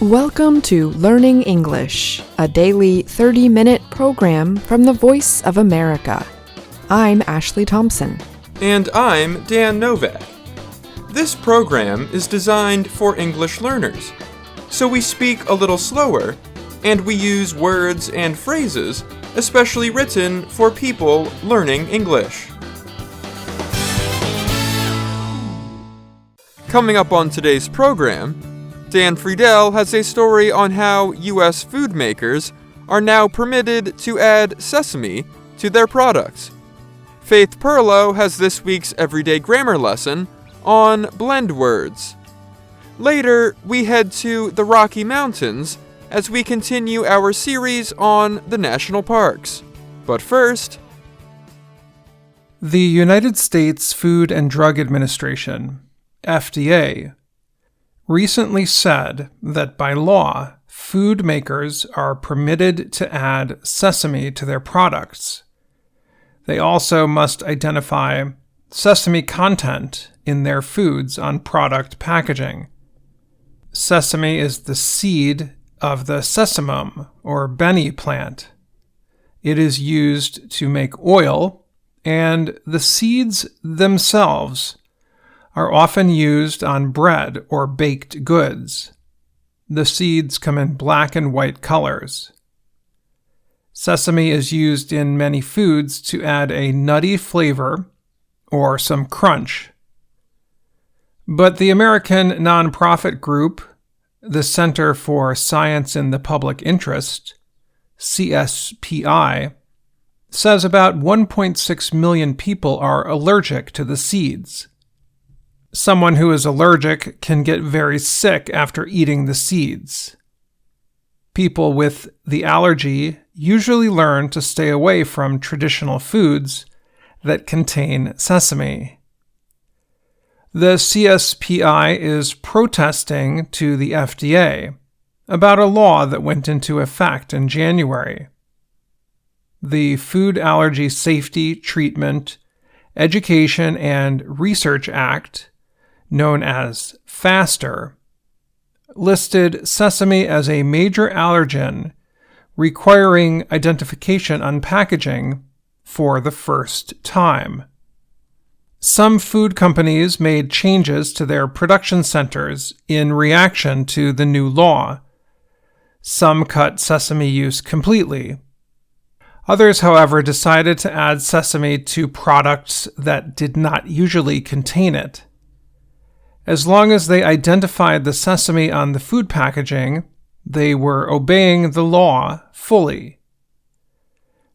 Welcome to Learning English, a daily 30-minute program from the Voice of America. I'm Ashley Thompson. And I'm Dan Novak. This program is designed for English learners, so we speak a little slower, and we use words and phrases especially written for people learning English. Coming up on today's program, Dan Friedel has a story on how U.S. food makers are now permitted to add sesame to their products. Faith Perlow has this week's everyday grammar lesson on blend words. Later, we head to the Rocky Mountains as we continue our series on the national parks. But first, the United States Food and Drug Administration, FDA, recently said that by law, food makers are permitted to add sesame to their products. They also must identify sesame content in their foods on product packaging. Sesame is the seed of the sesamum or beni plant. It is used to make oil, and the seeds themselves are often used on bread or baked goods. The seeds come in black and white colors. Sesame is used in many foods to add a nutty flavor or some crunch. But the American nonprofit group, the Center for Science in the Public Interest, CSPI, says about 1.6 million people are allergic to the seeds. Someone who is allergic can get very sick after eating the seeds. People with the allergy usually learn to stay away from traditional foods that contain sesame. The CSPI is protesting to the FDA about a law that went into effect in January. The Food Allergy Safety, Treatment, Education, and Research Act, known as FASTER, listed sesame as a major allergen requiring identification on packaging for the first time. Some food companies made changes to their production centers in reaction to the new law. Some cut sesame use completely. Others, however, decided to add sesame to products that did not usually contain it. As long as they identified the sesame on the food packaging, they were obeying the law fully.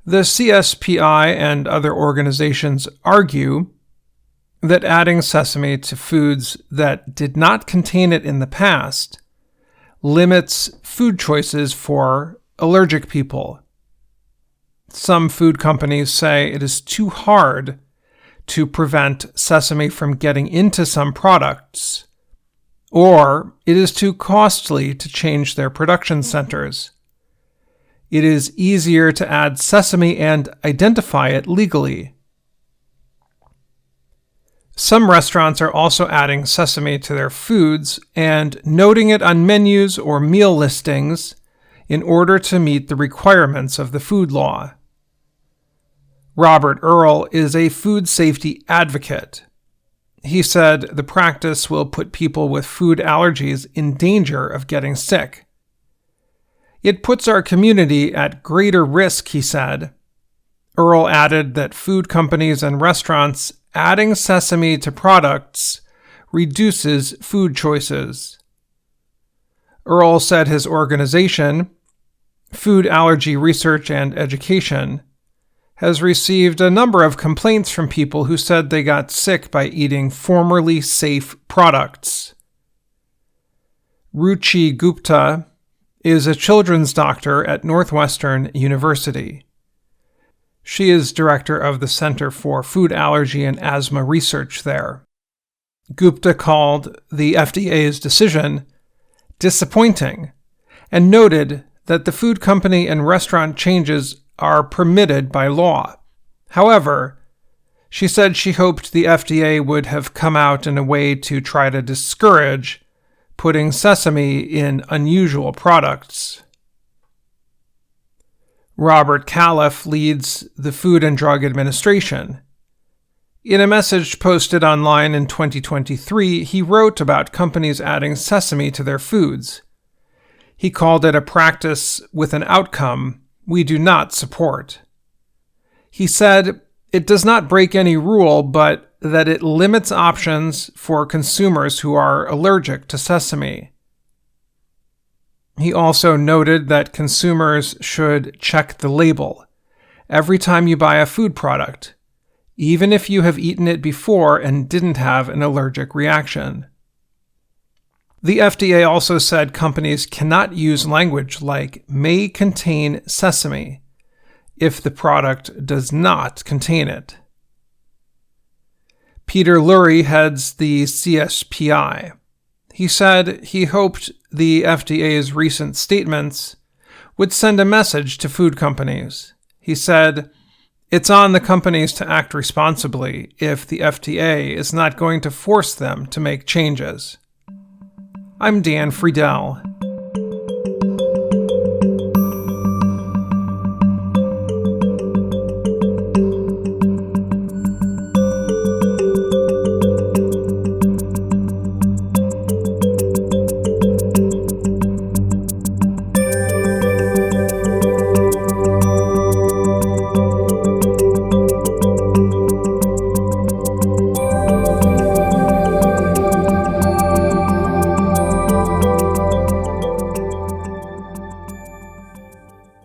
The CSPI and other organizations argue that adding sesame to foods that did not contain it in the past limits food choices for allergic people. Some food companies say it is too hard to prevent sesame from getting into some products, or it is too costly to change their production centers. It is easier to add sesame and identify it legally. Some restaurants are also adding sesame to their foods and noting it on menus or meal listings in order to meet the requirements of the food law. Robert Earl is a food safety advocate. He said the practice will put people with food allergies in danger of getting sick. It puts our community at greater risk, he said. Earl added that food companies and restaurants adding sesame to products reduces food choices. Earl said his organization, Food Allergy Research and Education, has received a number of complaints from people who said they got sick by eating formerly safe products. Ruchi Gupta is a children's doctor at Northwestern University. She is director of the Center for Food Allergy and Asthma Research there. Gupta called the FDA's decision disappointing and noted that the food company and restaurant changes are permitted by law. However, she said she hoped the FDA would have come out in a way to try to discourage putting sesame in unusual products. Robert Califf leads the Food and Drug Administration. In a message posted online in 2023, he wrote about companies adding sesame to their foods. He called it a practice with an outcome we do not support. He said it does not break any rule, but that it limits options for consumers who are allergic to sesame. He also noted that consumers should check the label every time you buy a food product, even if you have eaten it before and didn't have an allergic reaction. The FDA also said companies cannot use language like may contain sesame if the product does not contain it. Peter Lurie heads the CSPI. He said he hoped the FDA's recent statements would send a message to food companies. He said, "It's on the companies to act responsibly if the FDA is not going to force them to make changes." I'm Dan Friedel.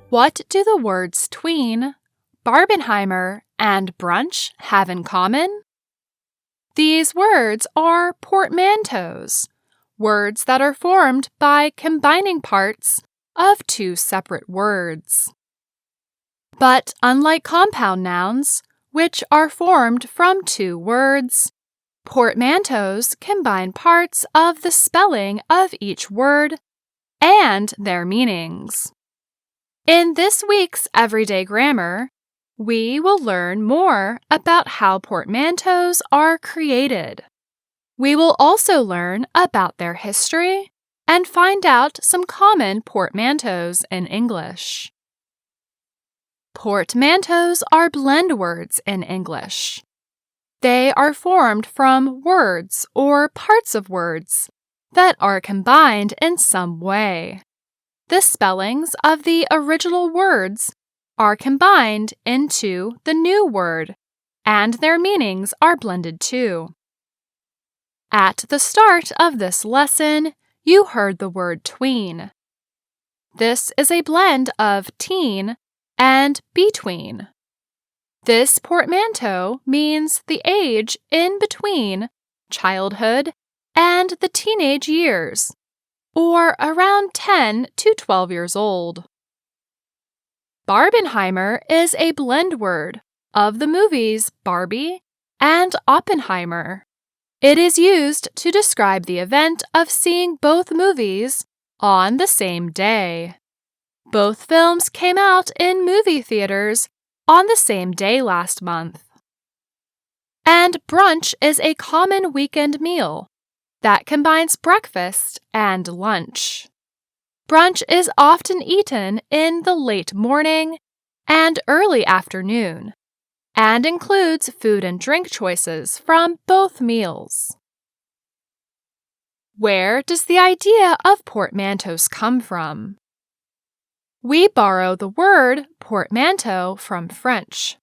What do the words tween, Barbenheimer, and brunch have in common? These words are portmanteaus, words that are formed by combining parts of two separate words. But unlike compound nouns, which are formed from two words, portmanteaus combine parts of the spelling of each word and their meanings. In this week's Everyday Grammar, we will learn more about how portmanteaus are created. We will also learn about their history and find out some common portmanteaus in English. Portmanteaus are blend words in English. They are formed from words or parts of words that are combined in some way. The spellings of the original words are combined into the new word, and their meanings are blended too. At the start of this lesson, you heard the word tween. This is a blend of teen and between. This portmanteau means the age in between childhood and the teenage years, or around 10 to 12 years old. Barbenheimer is a blend word of the movies Barbie and Oppenheimer. It is used to describe the event of seeing both movies on the same day. Both films came out in movie theaters on the same day last month. And brunch is a common weekend meal that combines breakfast and lunch. Brunch is often eaten in the late morning and early afternoon, and includes food and drink choices from both meals. Where does the idea of portmanteaus come from? We borrow the word portmanteau from French.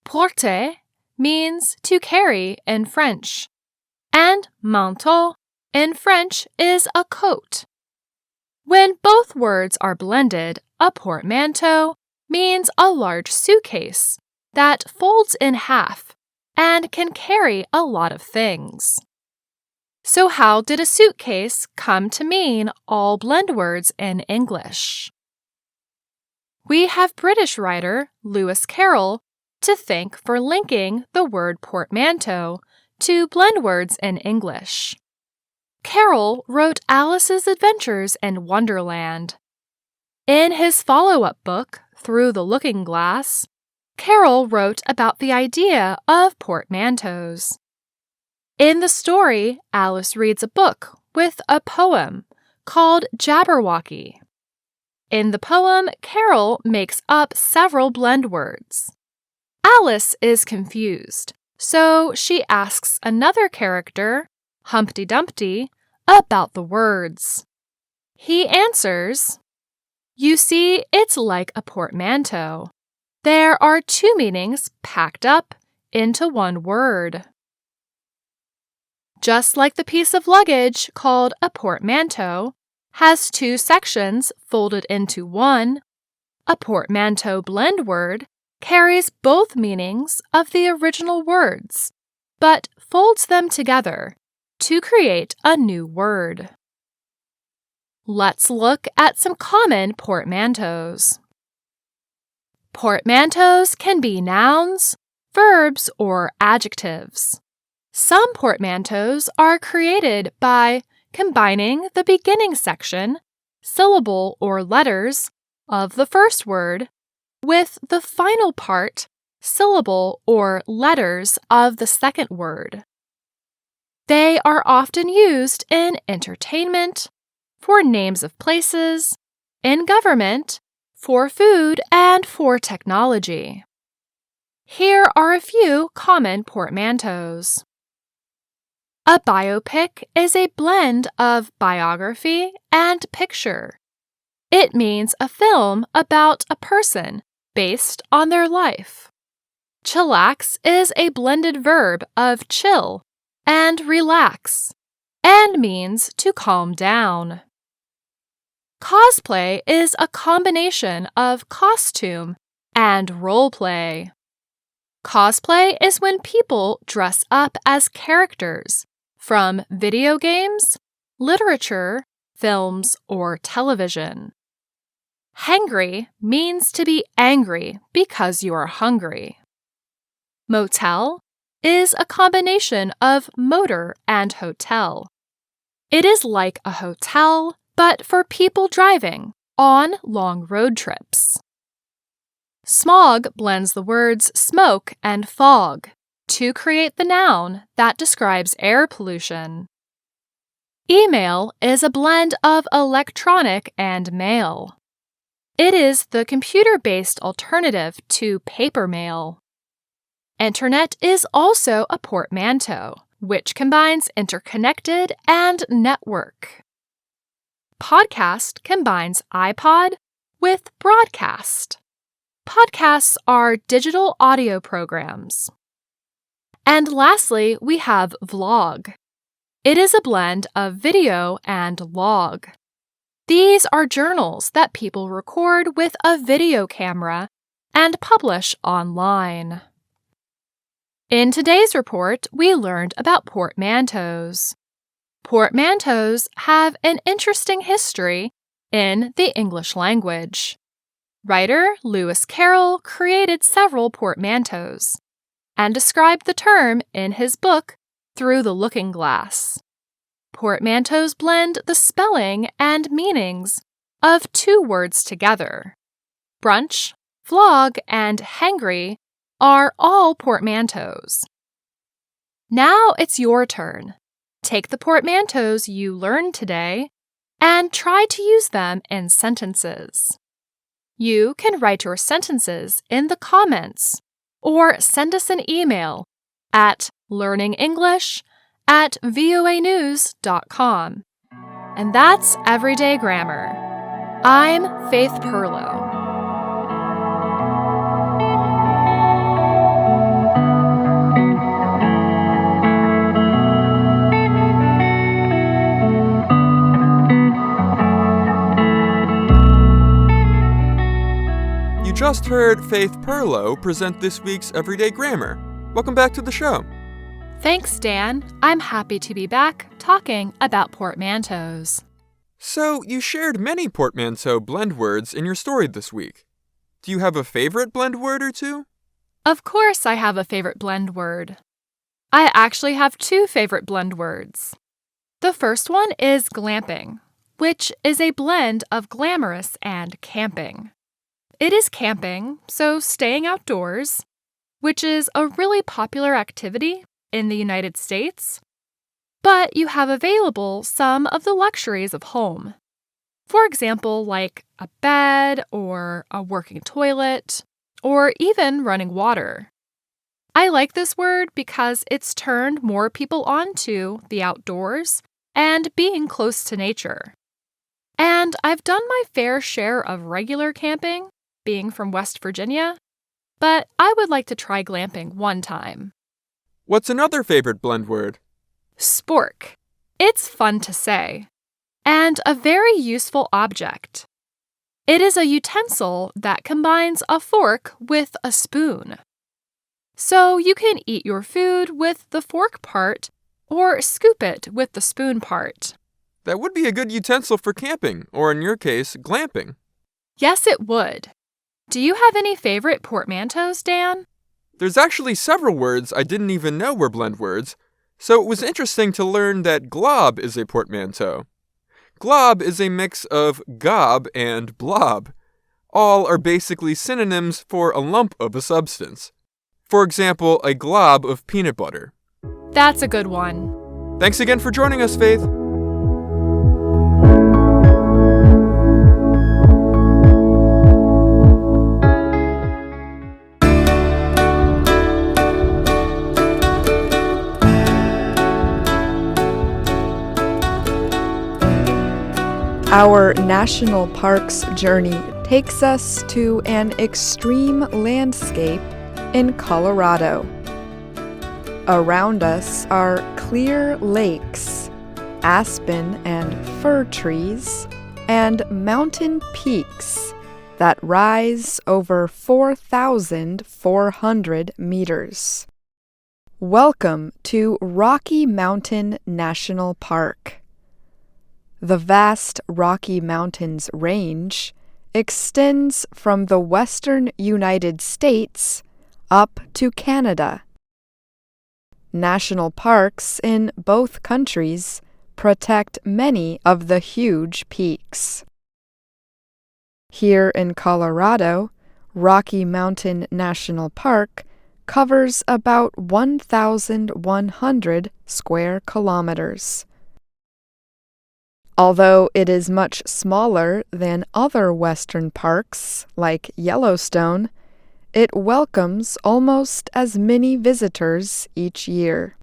Porter means to carry in French, and manteau in French is a coat. When both words are blended, a portmanteau means a large suitcase that folds in half and can carry a lot of things. So how did a suitcase come to mean all blend words in English? We have British writer Lewis Carroll to thank for linking the word portmanteau to blend words in English. Carroll wrote Alice's Adventures in Wonderland. In his follow-up book, Through the Looking Glass, Carroll wrote about the idea of portmanteaus. In the story, Alice reads a book with a poem called Jabberwocky. In the poem, Carol makes up several blend words. Alice is confused, so she asks another character, Humpty Dumpty, about the words. He answers, "You see, it's like a portmanteau. There are two meanings packed up into one word." Just like the piece of luggage called a portmanteau has two sections folded into one, a portmanteau blend word carries both meanings of the original words, but folds them together to create a new word. Let's look at some common portmanteaus. Portmanteaus can be nouns, verbs, or adjectives. Some portmanteaus are created by combining the beginning section, syllable or letters, of the first word with the final part, syllable or letters of the second word. They are often used in entertainment, for names of places, in government, for food, and for technology. Here are a few common portmanteaus. A biopic is a blend of biography and picture. It means a film about a person based on their life. Chillax is a blended verb of chill and relax, and means to calm down. Cosplay is a combination of costume and role play. Cosplay is when people dress up as characters from video games, literature, films, or television. Hangry means to be angry because you are hungry. Motel is a combination of motor and hotel. It is like a hotel, but for people driving on long road trips. Smog blends the words smoke and fog to create the noun that describes air pollution. Email is a blend of electronic and mail. It is the computer-based alternative to paper mail. Internet is also a portmanteau, which combines interconnected and network. Podcast combines iPod with broadcast. Podcasts are digital audio programs. And lastly, we have vlog. It is a blend of video and log. These are journals that people record with a video camera and publish online. In today's report, we learned about portmanteaus. Portmanteaus have an interesting history in the English language. Writer Lewis Carroll created several portmanteaus and described the term in his book, Through the Looking Glass. Portmanteaus blend the spelling and meanings of two words together. Brunch, vlog, and hangry are all portmanteaus. Now it's your turn. Take the portmanteaus you learned today and try to use them in sentences. You can write your sentences in the comments or send us an email at learningenglish@voanews.com. And that's Everyday Grammar. I'm Faith Perlow. You just heard Faith Perlow present this week's Everyday Grammar. Welcome back to the show. Thanks, Dan. I'm happy to be back talking about portmanteaus. So, you shared many portmanteau blend words in your story this week. Do you have a favorite blend word or two? Of course I have a favorite blend word. I actually have two favorite blend words. The first one is glamping, which is a blend of glamorous and camping. It is camping, so staying outdoors, which is a really popular activity in the United States, but you have available some of the luxuries of home. For example, like a bed or a working toilet, or even running water. I like this word because it's turned more people on to the outdoors and being close to nature. And I've done my fair share of regular camping, being from West Virginia, but I would like to try glamping one time. What's another favorite blend word? Spork. It's fun to say, and a very useful object. It is a utensil that combines a fork with a spoon. So you can eat your food with the fork part or scoop it with the spoon part. That would be a good utensil for camping, or in your case, glamping. Yes, it would. Do you have any favorite portmanteaus, Dan? There's actually several words I didn't even know were blend words, so it was interesting to learn that glob is a portmanteau. Glob is a mix of gob and blob. All are basically synonyms for a lump of a substance. For example, a glob of peanut butter. That's a good one. Thanks again for joining us, Faith. Our national parks journey takes us to an extreme landscape in Colorado. Around us are clear lakes, aspen and fir trees, and mountain peaks that rise over 4,400 meters. Welcome to Rocky Mountain National Park. The vast Rocky Mountains range extends from the western United States up to Canada. National parks in both countries protect many of the huge peaks. Here in Colorado, Rocky Mountain National Park covers about 1,100 square kilometers. Although it is much smaller than other western parks like Yellowstone, it welcomes almost as many visitors each year.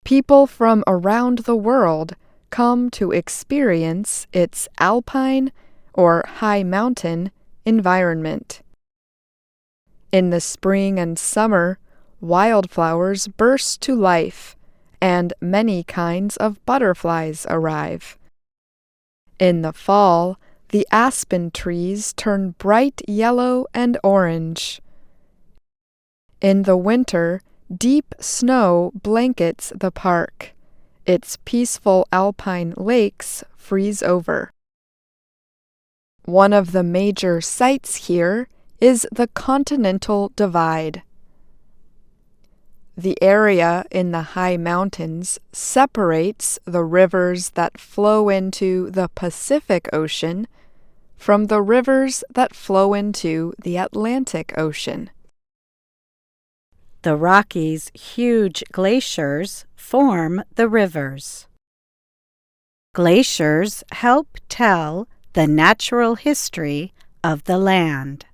People from around the world come to experience its alpine or high mountain environment. In the spring and summer, wildflowers burst to life, and many kinds of butterflies arrive. In the fall, the aspen trees turn bright yellow and orange. In the winter, deep snow blankets the park. Its peaceful alpine lakes freeze over. One of the major sights here is the Continental Divide. The area in the high mountains separates the rivers that flow into the Pacific Ocean from the rivers that flow into the Atlantic Ocean. The Rockies' huge glaciers form the rivers. Glaciers help tell the natural history of the land.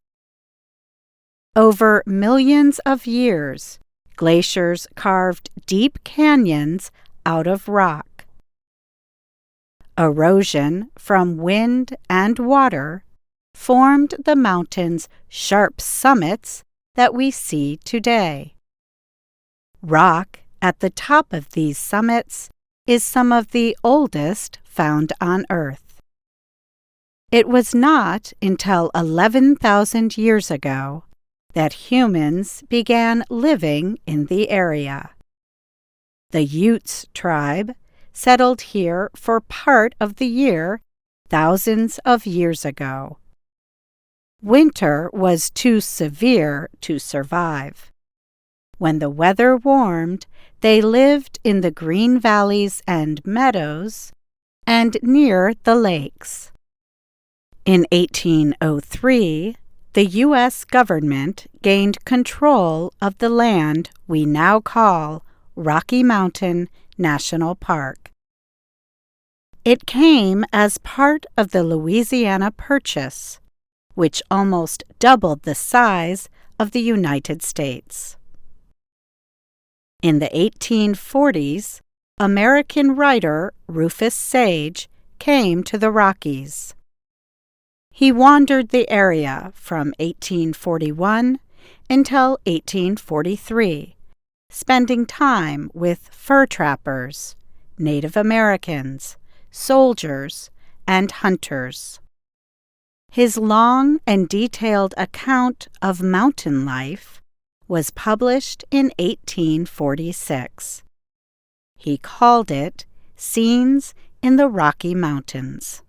Over millions of years, glaciers carved deep canyons out of rock. Erosion from wind and water formed the mountains' sharp summits that we see today. Rock at the top of these summits is some of the oldest found on Earth. It was not until 11,000 years ago that humans began living in the area. The Utes tribe settled here for part of the year thousands of years ago. Winter was too severe to survive. When the weather warmed, they lived in the green valleys and meadows and near the lakes. In 1803, the U.S. government gained control of the land we now call Rocky Mountain National Park. It came as part of the Louisiana Purchase, which almost doubled the size of the United States. In the 1840s, American writer Rufus Sage came to the Rockies. He wandered the area from 1841 until 1843, spending time with fur trappers, Native Americans, soldiers, and hunters. His long and detailed account of mountain life was published in 1846. He called it Scenes in the Rocky Mountains.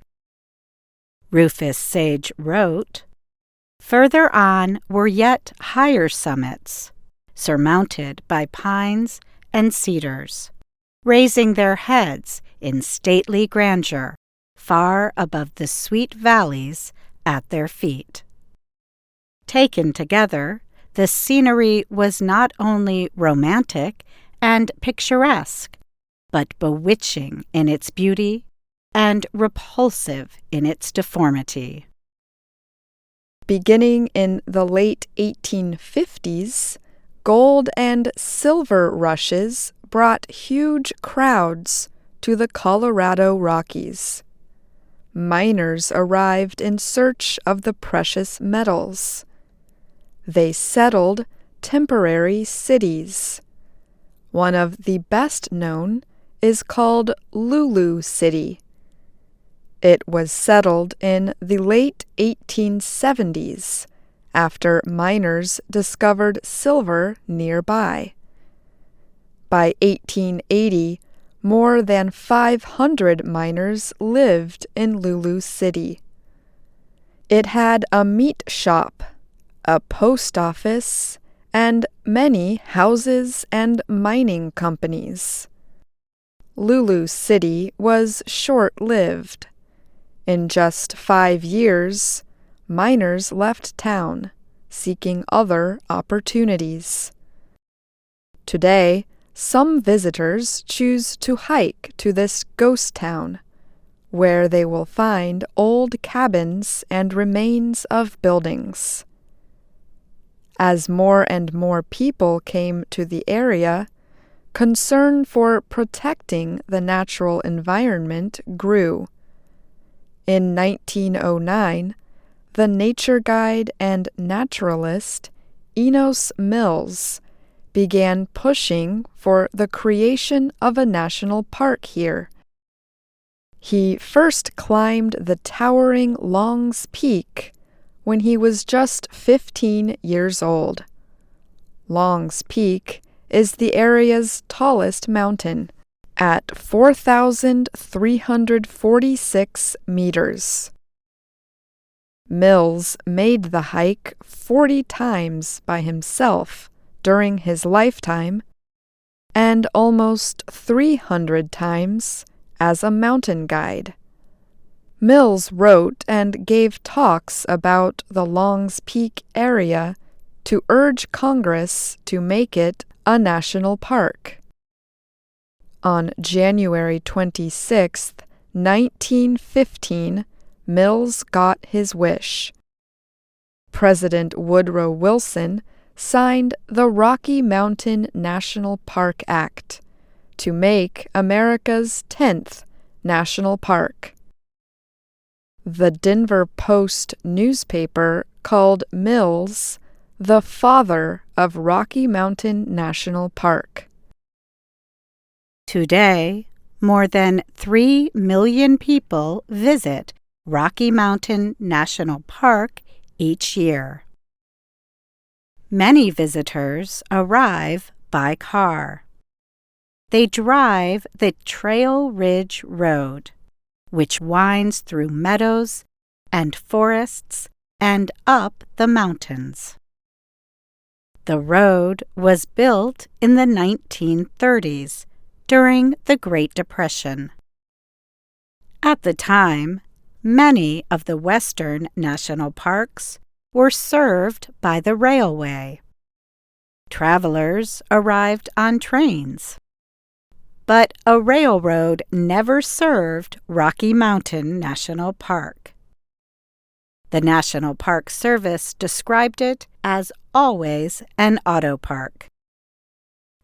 Rufus Sage wrote, "Further on were yet higher summits, surmounted by pines and cedars, raising their heads in stately grandeur far above the sweet valleys at their feet." Taken together, the scenery was not only romantic and picturesque, but bewitching in its beauty and repulsive in its deformity. Beginning in the late 1850s, gold and silver rushes brought huge crowds to the Colorado Rockies. Miners arrived in search of the precious metals. They settled temporary cities. One of the best known is called Lulu City. It was settled in the late 1870s after miners discovered silver nearby. By 1880, more than 500 miners lived in Lulu City. It had a meat shop, a post office, and many houses and mining companies. Lulu City was short-lived. In just 5 years, miners left town, seeking other opportunities. Today, some visitors choose to hike to this ghost town, where they will find old cabins and remains of buildings. As more and more people came to the area, concern for protecting the natural environment grew. In 1909, the nature guide and naturalist Enos Mills began pushing for the creation of a national park here. He first climbed the towering Long's Peak when he was just 15 years old. Long's Peak is the area's tallest mountain, at 4,346 meters. Mills made the hike 40 times by himself during his lifetime, and almost 300 times as a mountain guide. Mills wrote and gave talks about the Long's Peak area to urge Congress to make it a national park. On January 26, 1915, Mills got his wish. President Woodrow Wilson signed the Rocky Mountain National Park Act to make America's 10th national park. The Denver Post newspaper called Mills the father of Rocky Mountain National Park. Today, more than 3 million people visit Rocky Mountain National Park each year. Many visitors arrive by car. They drive the Trail Ridge Road, which winds through meadows and forests and up the mountains. The road was built in the 1930s during the Great Depression. At the time, many of the western national parks were served by the railway. Travelers arrived on trains. but a railroad never served Rocky Mountain National Park. The National Park Service described it as always an auto park.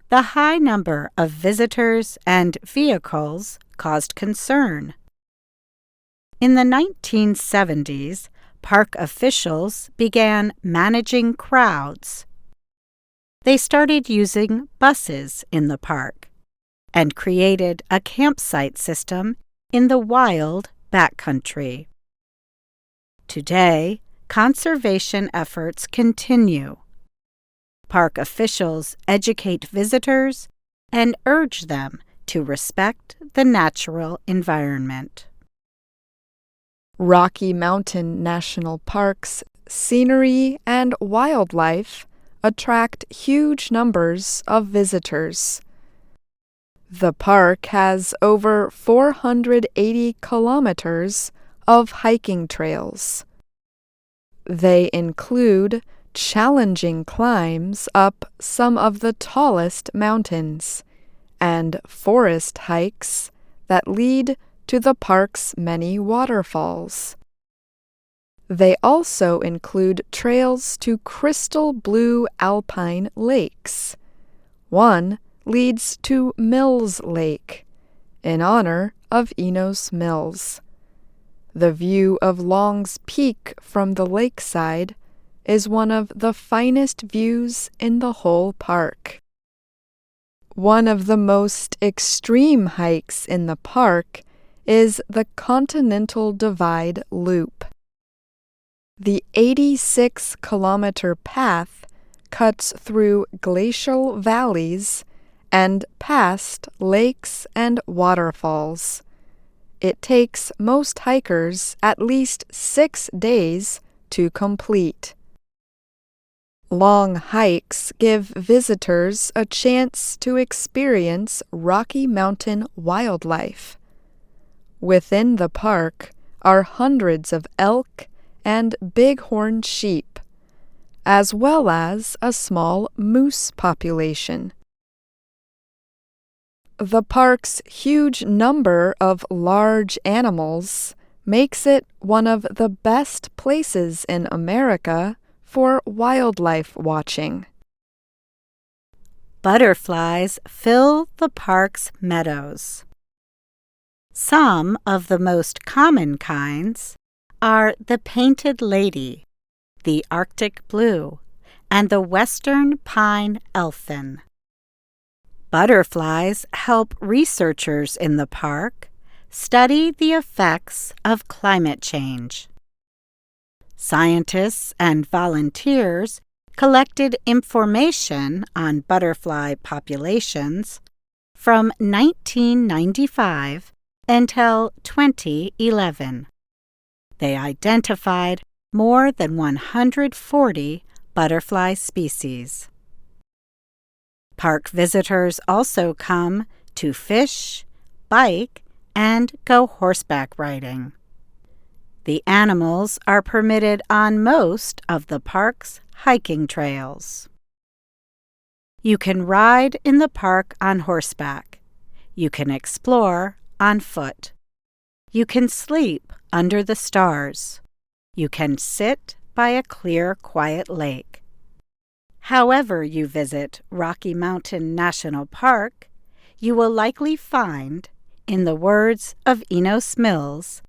The high number of visitors and vehicles caused concern. In the 1970s, park officials began managing crowds. They started using buses in the park and created a campsite system in the wild backcountry. Today, conservation efforts continue. Park officials educate visitors and urge them to respect the natural environment. Rocky Mountain National Park's scenery and wildlife attract huge numbers of visitors. The park has over 480 kilometers of hiking trails. They include challenging climbs up some of the tallest mountains and forest hikes that lead to the park's many waterfalls. They also include trails to crystal blue alpine lakes. One leads to Mills Lake, in honor of Enos Mills. The view of Long's Peak from the lakeside is one of the finest views in the whole park. One of the most extreme hikes in the park is the Continental Divide Loop. The 86-kilometer path cuts through glacial valleys and past lakes and waterfalls. It takes most hikers at least 6 days to complete. Long hikes give visitors a chance to experience Rocky Mountain wildlife. Within the park are hundreds of elk and bighorn sheep, as well as a small moose population. The park's huge number of large animals makes it one of the best places in America for wildlife watching. Butterflies fill the park's meadows. Some of the most common kinds are the painted lady, the Arctic blue, and the western pine elfin. Butterflies help researchers in the park study the effects of climate change. Scientists and volunteers collected information on butterfly populations from 1995 until 2011. They identified more than 140 butterfly species. Park visitors also come to fish, bike, and go horseback riding. The animals are permitted on most of the park's hiking trails. You can ride in the park on horseback. You can explore on foot. You can sleep under the stars. You can sit by a clear, quiet lake. However you visit Rocky Mountain National Park, you will likely find, in the words of Enos Mills,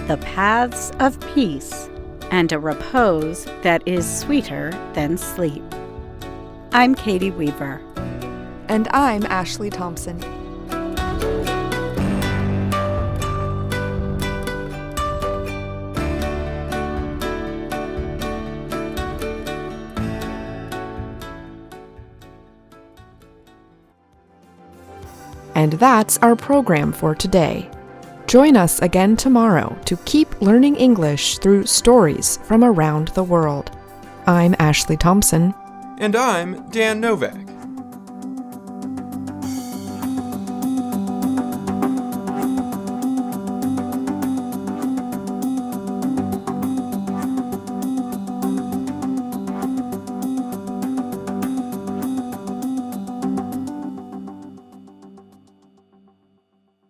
the paths of peace and a repose that is sweeter than sleep. I'm Katie Weaver. And I'm Ashley Thompson. And that's our program for today. Join us again tomorrow to keep learning English through stories from around the world. I'm Ashley Thompson. And I'm Dan Novak.